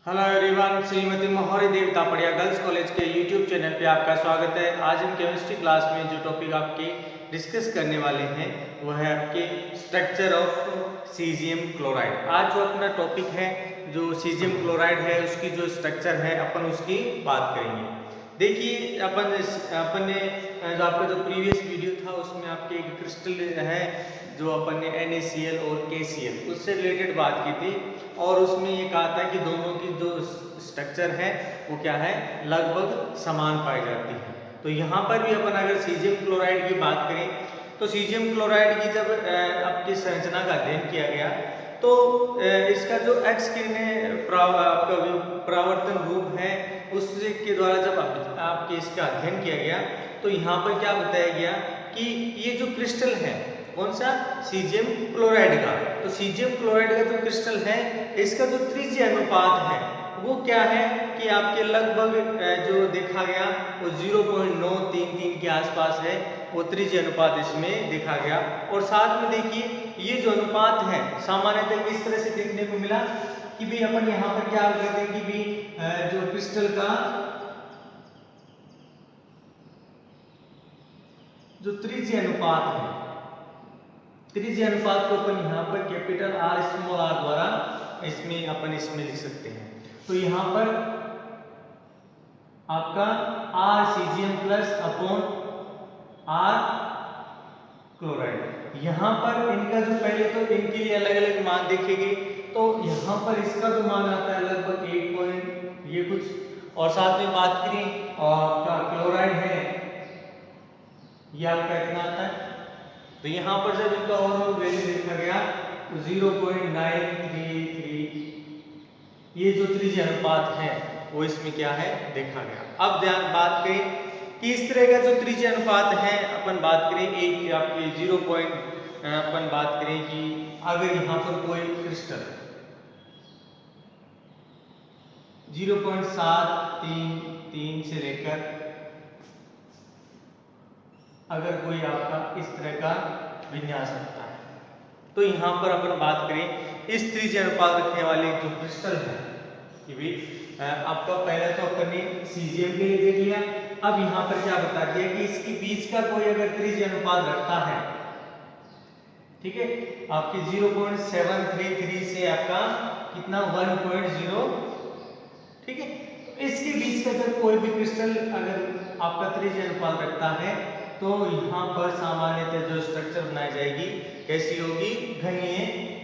Hello everyone, Shrimati मोहरी देवता पड़िया गर्ल्स कॉलेज के यूट्यूब चैनल पे आपका स्वागत है। आज हम केमिस्ट्री क्लास में जो टॉपिक आपके डिस्कस करने वाले हैं वो है आपके स्ट्रक्चर ऑफ सीजियम क्लोराइड। आज जो अपना टॉपिक है जो सीजियम क्लोराइड है उसकी जो स्ट्रक्चर है अपन उसकी बात करेंगे। देखिए अपन ने जो आपका जो प्रीवियस वीडियो था उसमें आपके एक क्रिस्टल है जो अपन ने NaCl और KCl उससे रिलेटेड बात की थी और उसमें ये कहा था कि दोनों की जो स्ट्रक्चर है वो क्या है, लगभग समान पाई जाती है। तो यहाँ पर भी अपन अगर सीजियम क्लोराइड की बात करें तो सीजियम क्लोराइड की जब आपकी संरचना का अध्ययन किया गया तो इसका जो एक्स किरणें आपका परावर्तन रूप है उसके द्वारा जब आपके इसका अध्ययन किया गया तो यहाँ पर क्या बताया गया कि ये जो क्रिस्टल है कौन सा, सीजियम क्लोराइड का, तो सीजियम क्लोराइड का जो क्रिस्टल है इसका जो त्रिज्य अनुपात है वो क्या है कि आपके लगभग जो देखा गया वो 0.933 के आसपास है, वो त्रिज्य अनुपात इसमें देखा गया। और साथ में देखिए ये जो अनुपात है सामान्यतः किस तरह से देखने को मिला कि भी अपन यहाँ पर क्या करते हैं कि भी जो क्रिस्टल का जो त्रिज्य अनुपात है, त्रिज्य अनुपात को अपन यहाँ पर कैपिटल R स्मॉल r द्वारा इसमें लिख सकते हैं। तो यहाँ पर आपका R caesium plus upon R chloride, यहाँ पर इनका जो पहले तो इनके लिए अलग अलग मान देखेंगे तो यहाँ पर इसका जो मान आता है लगभग 8 पॉइंट ये कुछ, और साथ में बात करें आपका क्लोराइड है ये आपका कितना आता है, तो यहाँ पर जब इनका ओवरऑल वैल्यू देखा गया तो 0.933 ये जो त्रिज्य अनुपात है वो इसमें क्या है देखा गया। अब ध्यान बात करें कि इस तरह का जो त्रिज्य अनुपात है अपन बात करें एक आपके 0 पॉइंट अपन बात करें कि अगर यहाँ पर कोई क्रिस्टल 0.733 से लेकर अगर कोई आपका इस तरह का विन्यास रखता है तो यहाँ पर अपन बात करें इस त्रिज्य अनुपात रखने वाले जो क्रिस्टल है कि भी आपका पहला तो अपन ने सीजियम के लिए देख लिया। अब यहाँ पर क्या बता दिया कि इसके बीच का कोई अगर त्रिज्य अनुपात रखता है, ठीक है, आपके 0.733 से आपका कितना 1.0, ठीक है, इसके बीच का जब कोई भी क्रिस्टल अगर आपका त्रिज्य अनुपात रखता है तो यहाँ पर सामान्यतः जो स्ट्रक्चर बनाई जाएगी कैसी होगी, घनीय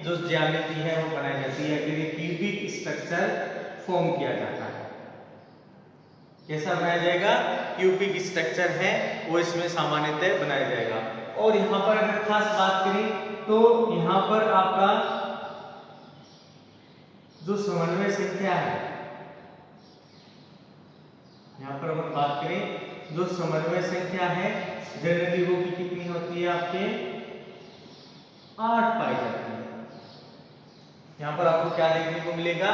जो ज्यामिति है वो बनाई जाती है, फिर क्यूबिक स्ट्रक्चर फॉर्म किया जाता है। कैसा बनाया जाएगा, क्यूबिक स्ट्रक्चर है वो इसमें सामान्यतः बनाया जाएगा। और यहाँ पर अगर खास बात करें तो यहाँ पर आपका जो समन्वय संख्या है, यहाँ पर हम बात करें जो समन्वय संख्या है जनरली वो की कितनी होती है आपके 8 पाई जाती है। यहाँ पर आपको क्या देखने को मिलेगा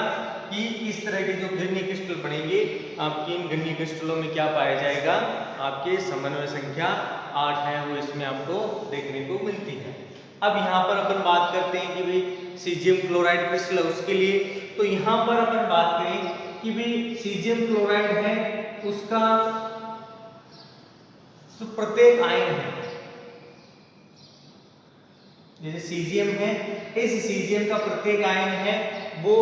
कि इस तरह के जो घनीय क्रिस्टल बनेंगे आपके इन घनीय क्रिस्टलों में क्या पाया जाएगा, आपके समन्वय संख्या 8 है वो इसमें आपको देखने को मिलती है। अब यहाँ पर अपन बात करते हैं कि भाई सीजियम क्लोराइड क्रिस्टल है उसके लिए, तो यहाँ पर अपन बात करें कि भाई सीजियम क्लोराइड है उसका जो प्रत्येक आयन है, जैसे सीजियम है इस सीजियम का प्रत्येक आयन है वो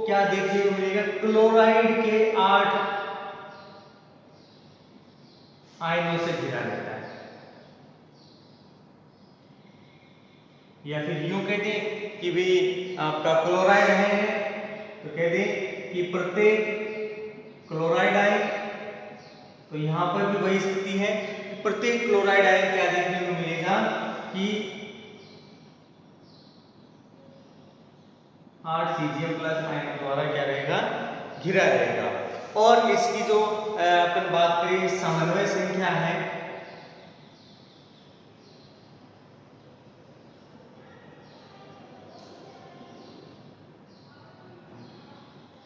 क्या देखने को मिलेगा, क्लोराइड के 8 आयनों से घिरा रहता है। या फिर यूं कहते हैं कि भाई आपका क्लोराइड है तो कहते हैं कि प्रत्येक क्लोराइड आयन, तो यहां पर भी वही स्थिति है, प्रत्येक क्लोराइड आयन क्या देखने को मिलेगा कि 8 सीजियम प्लस आयन द्वारा क्या रहेगा, घिरा रहेगा। और इसकी जो अपन बात करें समन्वय संख्या है,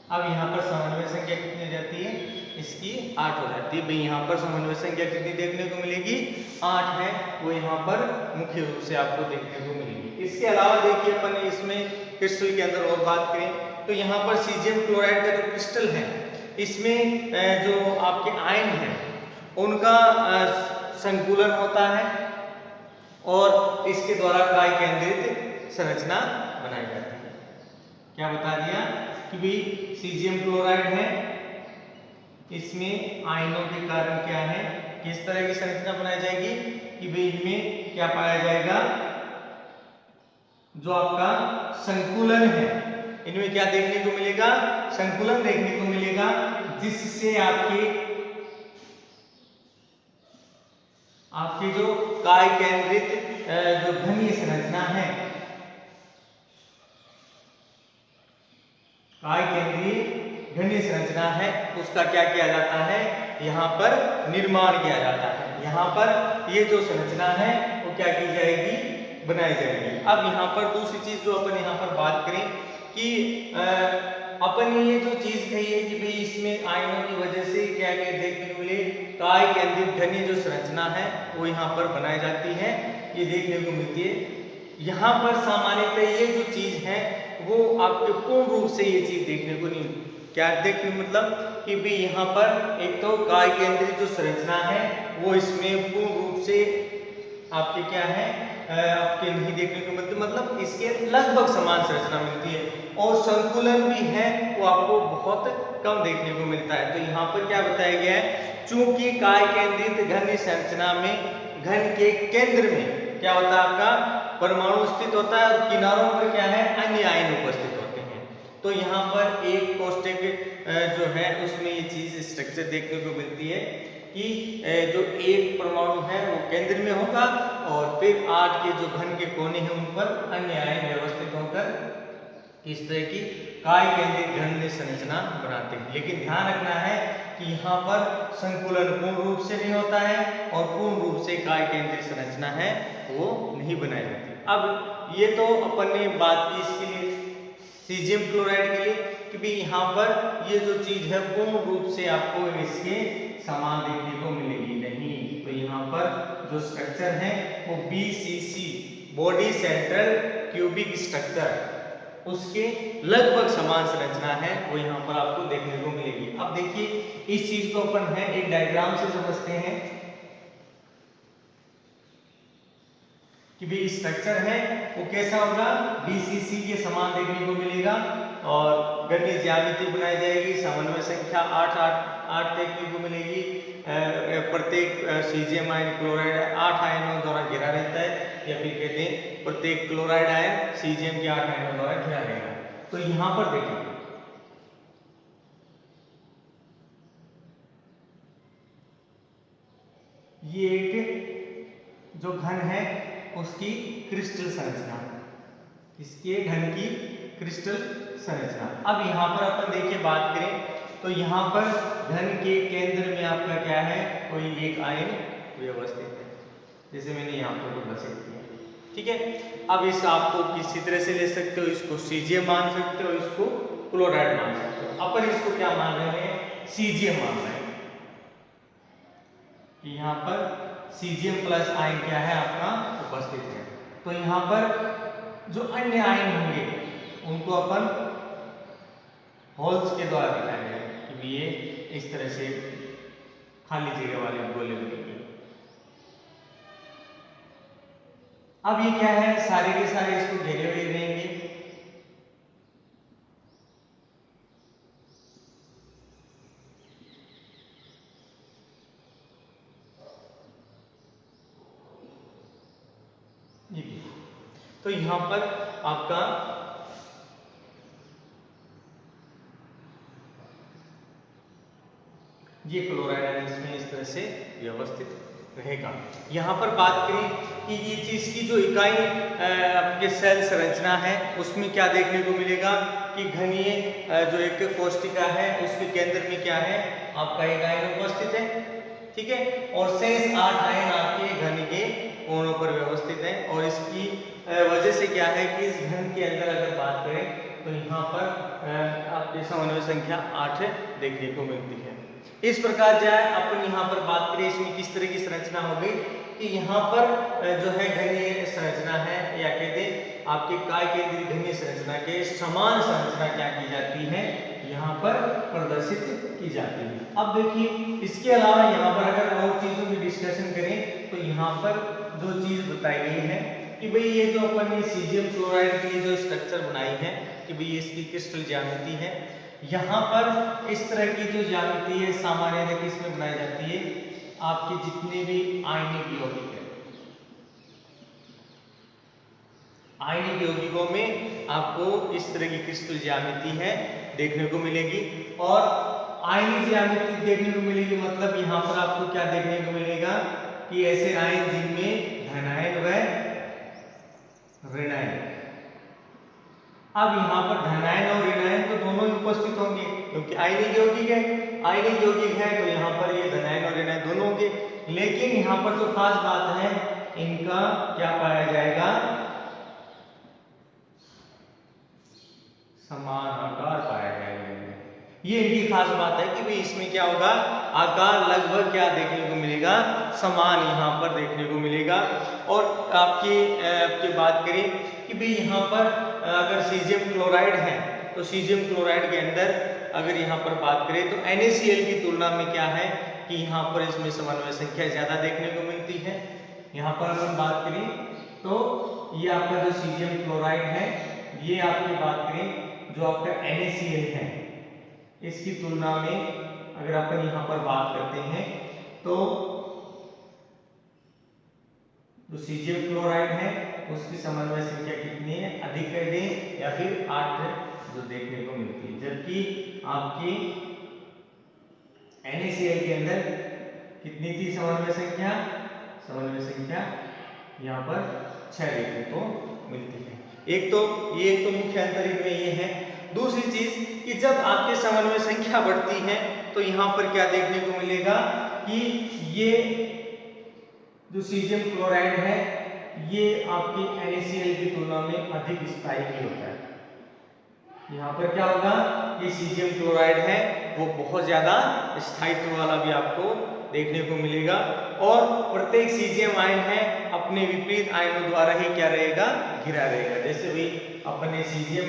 अब यहाँ पर समन्वय संख्या कितनी हो जाती है, इसकी 8 हो जाती है। भाई यहाँ पर समन्वय संख्या कितनी देखने को मिलेगी, 8 है, वो यहाँ पर मुख्य रूप से आपको देखने को मिलेगी। इसके अलावा देखिए अपन इसमें क्रिस्टल के अंदर और बात करें तो यहाँ पर सीजियम क्लोराइड का जो क्रिस्टल है इसमें जो आपके आयन है उनका संकुलन होता है और इसके द्वारा काई केंद्रित संरचना बनाई जाती है। क्या बता दिया कि भाई सीजियम क्लोराइड है, इसमें आयनों के कारण क्या है, किस तरह की संरचना बनाई जाएगी कि भाई इनमें क्या पाया जाएगा, जो आपका संकुलन है, इनमें क्या देखने को मिलेगा, संकुलन देखने को मिलेगा, जिससे आपकी जो काय केंद्रित जो घनीय संरचना है, काय केंद्रीय घनीय संरचना है, उसका क्या किया जाता है, यहाँ पर निर्माण किया जाता है। यहाँ पर ये जो संरचना है वो क्या की जाएगी, बनाई जाएगी। अब यहाँ पर दूसरी चीज जो अपन यहाँ पर बात करें कि अपन ये जो चीज कही है कि भाई इसमें आयनों की वजह से क्या क्या देखने को मिले, काय केंद्रित घनीय जो संरचना है वो यहाँ पर बनाई जाती है, ये देखने को मिलती है। यहाँ पर सामान्यतः ये जो चीज है वो आपके पूर्ण रूप से ये चीज देखने को नहीं, क्या देखने मतलब कि भाई यहाँ पर एक तो काय केंद्रित जो संरचना है वो इसमें पूर्ण रूप से आपके क्या है, आपके नहीं देखने को मिलती, मतलब इसके लगभग समान संरचना मिलती है, और संकुलन भी है वो आपको बहुत कम देखने को मिलता है। तो यहाँ पर क्या बताया गया है, चूंकि काय केंद्रित घन संरचना में घन के केंद्र में क्या होता है, आपका परमाणु स्थित होता है और किनारों पर क्या है, अन्य आयन उपस्थित होते हैं। तो यहाँ पर एक कोष्टक जो है उसमें ये चीज स्ट्रक्चर देखने को मिलती है कि जो एक परमाणु है वो केंद्र में होगा और फिर 8 के जो घन के कोने हैं उन पर अन्य आयन व्यवस्थित होकर इस तरह की काय केंद्रित घन संरचना बनाते हैं। लेकिन ध्यान रखना है कि यहाँ पर संकुलन पूर्ण रूप से नहीं होता है और पूर्ण रूप से काय केंद्रित संरचना है वो नहीं बनाई जाती। अब ये तो अपन ने बात की इसके लिए सीजियम क्लोराइड के लिए कि भाई यहाँ पर ये जो चीज है पूर्ण रूप से आपको इसके समान देखने को मिलेगी नहीं। तो यहाँ पर जो स्ट्रक्चर है वो BCC body central cubic structure, उसके लगभग समान संरचना है वो यहाँ पर आपको देखने को मिलेगी। अब देखिए इस चीज को अपन है एक डायग्राम से समझते हैं कि भाई स्ट्रक्चर है वो कैसा होगा, BCC के समान देखने को मिलेगा और गणित ज्यामिति बनाई जाएगी, समन्वय संख्या 8 देखने को मिलेगी। प्रत्येक सीजियम आयन क्लोराइड 8 आयनों द्वारा घिरा रहता है, या फिर कहते हैं प्रत्येक क्लोराइड आयन सीजियम के 8 आयनों द्वारा घिरा रहेगा। तो यहाँ पर देखिए ये एक जो घन है उसकी क्रिस्टल संरचना, इसके घन की क्रिस्टल संरचना। अब यहाँ पर अपन देखिए बात करें तो यहाँ पर घन के केंद्र में आपका क्या है, कोई एक आयन व्यवस्थित है, जैसे मैंने यहाँ पर प्रदर्शित किया, ठीक है। अब इस आपको किसी तरह से ले सकते हो, इसको सीजियम मान सकते हो, इसको क्लोराइड मान सकते हो। अपन इसको क्या मान रहे हैं, सीजियम मान रहे हैं कि यहाँ पर सीजियम प्लस आयन क्या है आपका उपस्थित है। तो यहाँ पर जो अन्य आयन होंगे उनको अपन होल्स के द्वारा दिखाएंगे कि ये इस तरह से खाली जगह वाले गोले बनेंगे। अब ये क्या है, सारे के सारे इसको घेरे हुए रहेंगे। तो यहां पर आपका ये क्लोराइड आयन इसमें इस तरह से व्यवस्थित रहेगा। यहाँ पर बात करें कि ये चीज की जो इकाई आपके सेल संरचना है उसमें क्या देखने को मिलेगा कि घनीय जो एक कोशिका है उसके केंद्र में क्या है, आपका एक आयन उपस्थित है, ठीक है, और शेष 8 आयन आपके घन के कोनों पर व्यवस्थित है। और इसकी वजह से क्या है कि इस घन के अंदर अगर बात करें तो यहाँ पर आपके समन्वय संख्या 8 देखने को मिलती है। इस प्रकार जो है अपन यहाँ पर बात करें इसमें किस तरह की संरचना हो गई कि यहाँ पर जो है घनीय संरचना है या कहते आपके काय केंद्रीय घनीय संरचना के समान संरचना क्या की जाती है, यहाँ पर प्रदर्शित की जाती है। अब देखिए इसके अलावा यहाँ पर अगर और चीजों की डिस्कशन करें तो यहाँ पर जो चीज बताई गई है कि भाई ये जो अपन ये सीजियम क्लोराइड की जो स्ट्रक्चर बनाई है कि भाई इसकी क्रिस्टल ज्यामिति है, यहाँ पर इस तरह की जो ज्यामिति है सामान्यतः किसमें बनाई जाती है, आपके जितने भी आयनिक यौगिक है, आयनिक यौगिकों में आपको इस तरह की क्रिस्टल ज्यामिति है देखने को मिलेगी। और आयनिक ज्यामिति देखने को मिलेगी मतलब यहाँ पर आपको क्या देखने को मिलेगा कि ऐसे आयन जिनमें धनायन व ऋणायन। अब यहाँ पर धनायन और ऋणायन तो दोनों ही उपस्थित होंगे क्योंकि आयनिक यौगिक है, आयनिक यौगिक है तो यहाँ पर ये धनायन और ऋणायन दोनों होंगे। लेकिन यहाँ पर जो खास बात है इनका क्या पाया जाएगा, समान आकार पाया जाएगा। ये इनकी खास बात है कि भाई इसमें क्या होगा, आकार लगभग क्या देखने को मिलेगा, समान यहाँ पर देखने को मिलेगा। और आपकी बात करें कि भाई यहाँ पर अगर सीजियम क्लोराइड है तो सीजियम क्लोराइड के अंदर अगर यहाँ पर बात करें तो NaCl की तुलना में क्या है कि यहाँ पर इसमें समन्वय संख्या ज्यादा देखने को मिलती है। यहाँ पर अगर बात करें तो ये आपका जो सीजियम क्लोराइड है, ये आपकी बात करें जो आपका NaCl है इसकी तुलना में अगर अपन यहाँ पर बात करते हैं तो जो सीजियम क्लोराइड है उसकी समन्वय संख्या कितनी है, अधिक कर दें या फिर 8 जो देखने को मिलती है, जबकि आपकी NaCl के अंदर कितनी थी समन्वय संख्या, समन्वय संख्या यहाँ पर 6 देखने को मिलती है। एक तो मुख्य अंतर इनमें ये है। दूसरी चीज कि जब आपकी समन्वय संख्या बढ़ती है तो यहाँ पर क्या देखने को मिलेगा कि ये जो सीजियम क्लोराइड है ये आपकी NaCl की तुलना में अधिक स्थायी भी होता है। यहाँ पर क्या होगा, ये सीजियम क्लोराइड है वो बहुत ज्यादा स्थायित्व वाला भी आपको देखने को मिलेगा। और प्रत्येक सीजियम आयन है अपने विपरीत आयनों द्वारा ही क्या रहेगा, घिरा रहेगा। जैसे भाई अपने सीजियम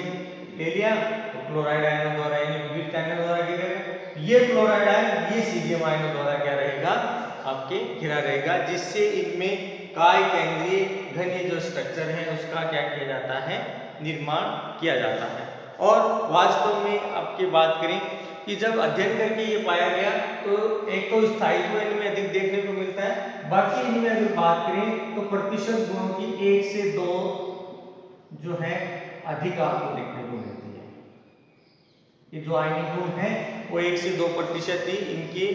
ले लिया तो क्लोराइड आयनों द्वारा यानी विपरीत आयनों द्वारा घिरेगा, ये क्लोराइड आयन ये सीजियम आयनों द्वारा क्या रहेगा, आपके घिरा रहेगा, जिससे इनमें काय केंद्रीय घनीय जो स्ट्रक्चर है उसका क्या किया जाता है, निर्माण किया जाता है। और वास्तव में आपकी बात करें कि जब अध्ययन करके ये पाया गया तो एक तो स्थायित्व इनमें अधिक देखने को मिलता है, बाकी इनमें अगर बात करें तो प्रतिशत गुणों की 1 से 2 जो है अधिक आपको देखने को मिलती है। ये जो आयनिक गुण है वो 1 से 2% ही इनकी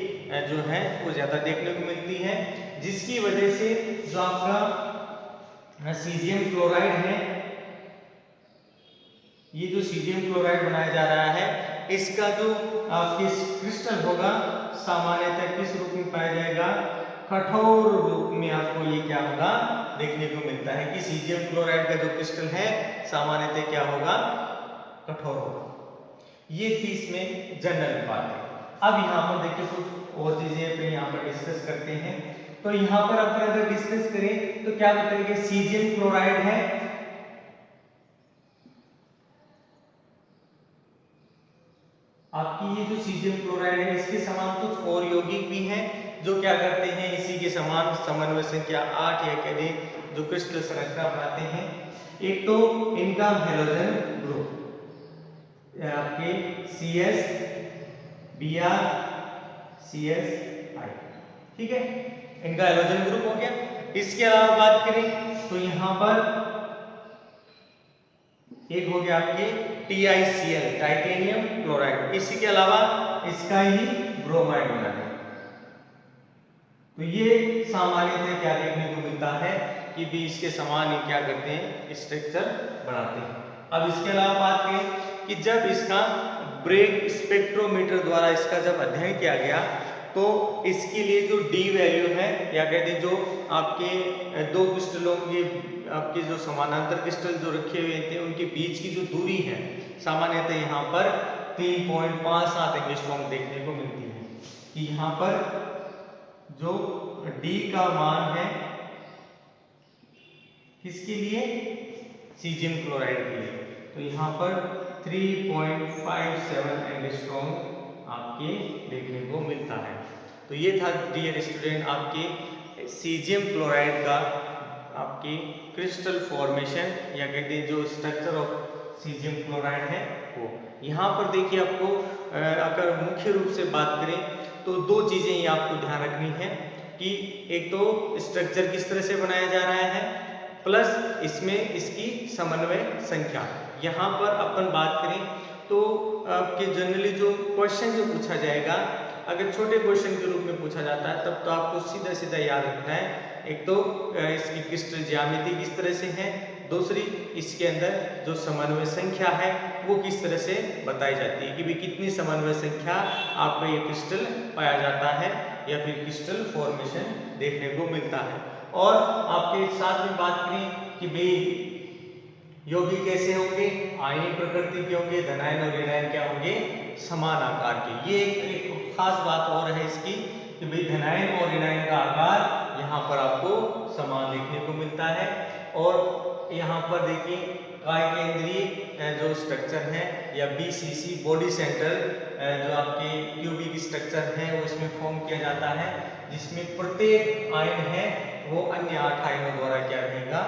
जो है वो ज्यादा देखने को मिलती है, जिसकी वजह से जो आपका सीजियम क्लोराइड है, ये जो सीजियम क्लोराइड बनाया जा रहा है इसका जो किस क्रिस्टल होगा सामान्यतः किस रूप में पाया जाएगा, कठोर रूप में आपको ये क्या होगा देखने को मिलता है कि सीजियम क्लोराइड का जो क्रिस्टल है सामान्यतः क्या होगा, कठोर होगा। ये थी इसमें जनरल बात है। अब यहाँ पर देखिए कुछ और चीजें अपने यहाँ पर डिस्कस करते हैं। तो यहाँ पर अपन अगर डिस्कस करें तो क्या बताएंगे, सीजियम क्लोराइड है आपकी, ये जो सीजियम क्लोराइड है इसके समान कुछ और यौगिक भी हैं जो क्या करते हैं, इसी के समान समन्वय संख्या 8 या कह दें जो क्रिस्टल संरचना बनाते हैं। एक तो इनका हैलोजन ग्रुप आपके CS Br CSI, ठीक है, इनका हैलोजन ग्रुप हो गया। इसके अलावा बात करें तो यहाँ पर एक हो गया आपके TiCl टाइटेनियम क्लोराइड, इसी के अलावा इसका ही ब्रोमाइड बना है। तो ये सामान्यतः क्या देखने को मिलता है कि भी इसके समान ही क्या करते हैं, स्ट्रक्चर बनाते हैं। अब इसके अलावा बात करें कि जब इसका ब्रेग स्पेक्ट्रोमीटर द्वारा इसका जब अध्ययन किया गया तो इसके लिए जो D वैल्यू है या कहते हैं जो आपके दो क्रिस्टलों के आपके जो समानांतर क्रिस्टल जो रखे हुए थे उनके बीच की जो दूरी है सामान्यतः यहाँ पर 3.57 एंगस्ट्रॉम देखने को मिलती है कि यहाँ पर जो D का मान है किसके लिए? सीजियम क्लोराइड के लिए। तो यहाँ पर 3.57 एंगस्ट्रॉम आपके देखने को मिलता है। तो ये था डियर स्टूडेंट आपके सीजियम क्लोराइड का आपकी क्रिस्टल फॉर्मेशन या कहते हैं जो स्ट्रक्चर ऑफ सीजियम क्लोराइड है वो। यहाँ पर देखिए आपको अगर मुख्य रूप से बात करें तो दो चीजें ही आपको ध्यान रखनी है कि एक तो स्ट्रक्चर किस तरह से बनाया जा रहा है प्लस इसमें इसकी समन्वय संख्या। यहाँ पर अपन बात करें तो आपके जनरली जो क्वेश्चन जो पूछा जाएगा अगर छोटे क्वेश्चन के रूप में पूछा जाता है तब तो आपको सीधा सीधा याद रखना है एक तो इसकी क्रिस्टल ज्यामिति किस तरह से है, दूसरी इसके अंदर जो समन्वय संख्या है वो किस तरह से बताई जाती है कि भाई कितनी समन्वय संख्या आपका ये क्रिस्टल पाया जाता है या फिर क्रिस्टल फॉर्मेशन देखने को मिलता है। और आपके साथ में बात करें कि भाई यौगिक कैसे होंगे, आयनिक प्रकृति के होंगे, धनायन और ऋणायन क्या होंगे, समान आकार के। ये एक खास बात और है इसकी कि भाई धनायन और ऋणायन का आकार यहाँ पर आपको समान देखने को मिलता है। और यहाँ पर देखिए काय केंद्रीय जो स्ट्रक्चर है या BCC बॉडी सेंट्रल जो आपके क्यूबिक स्ट्रक्चर है वो इसमें फॉर्म किया जाता है जिसमें प्रत्येक आयन है वो अन्य 8 आयनों द्वारा क्या रहेगा,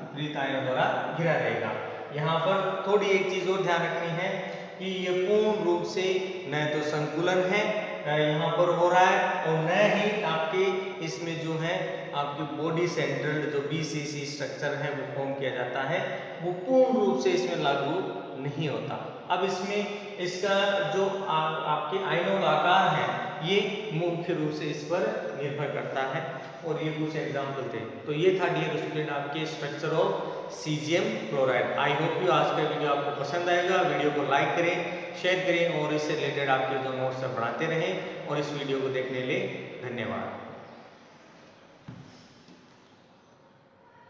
विपरीत आयनों द्वारा घिरा रहेगा। यहाँ पर थोड़ी एक चीज और ध्यान रखनी है कि ये पूर्ण रूप से न तो संकुलन है यहाँ पर हो रहा है और न ही आपके इसमें जो है आपकी बॉडी सेंट्रल जो BCC स्ट्रक्चर है वो फॉर्म किया जाता है वो पूर्ण रूप से इसमें लागू नहीं होता। अब इसमें इसका जो आपके आयनों का आकार है ये मुख्य रूप से इस पर निर्भर करता है और ये कुछ एग्जाम्पल थे। तो ये था डियर स्टूडेंट आपके structure of caesium chloride. I hope you आज का वीडियो आपको पसंद आएगा। वीडियो को लाइक करें, शेयर करें और इससे रिलेटेड आपके जो नोट्स सब बढ़ाते रहें और इस वीडियो को देखने के लिए धन्यवाद।